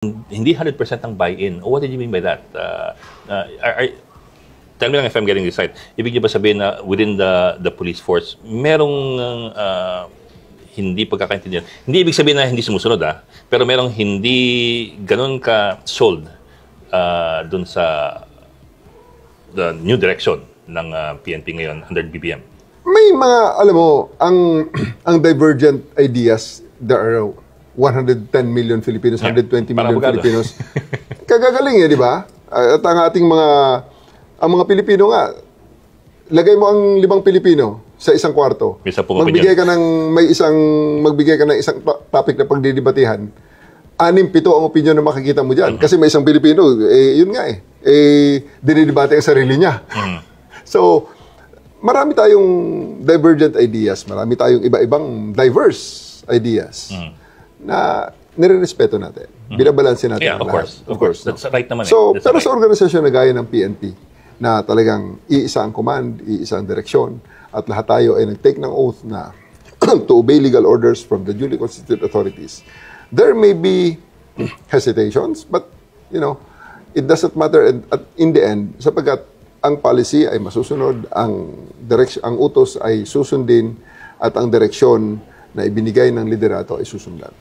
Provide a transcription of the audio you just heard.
Hindi 100% ang buy-in. What did you mean by that? Tell me lang if I'm getting this right. Ibig niyo ba sabihin na within the police force, merong hindi pagkakaintindihan? Hindi ibig sabihin na hindi sumusunod, pero merong hindi ganun ka-sold dun sa the new direction ng PNP ngayon under BBM. May mga, alam mo, ang divergent ideas, there are 110 million Filipinos, 120 million Filipinos. Kagagaling di ba? At ang ating mga Pilipino nga, lagay mo ang 5 Pilipino sa isang kwarto. Magbigay ka ng isang topic na pagdidibatihan. 6-7 ang opinion na makikita mo diyan. Kasi may isang Pilipino, yun nga dinidibate ang sarili niya. So, marami tayong divergent ideas, marami tayong iba-ibang diverse ideas na nire-respeto natin. Binabalansin natin ang lahat. Of course. That's right naman. So, pero sa organisasyon na gaya ng PNP, na talagang iisa ang command, iisa ang direksyon, at lahat tayo ay nag-take ng oath na to obey legal orders from the duly constituted authorities. There may be hesitations, but, it doesn't matter in the end, sapagkat ang policy ay masusunod, ang utos ay susundin, at ang direksyon na ibinigay ng liderato ay susundan.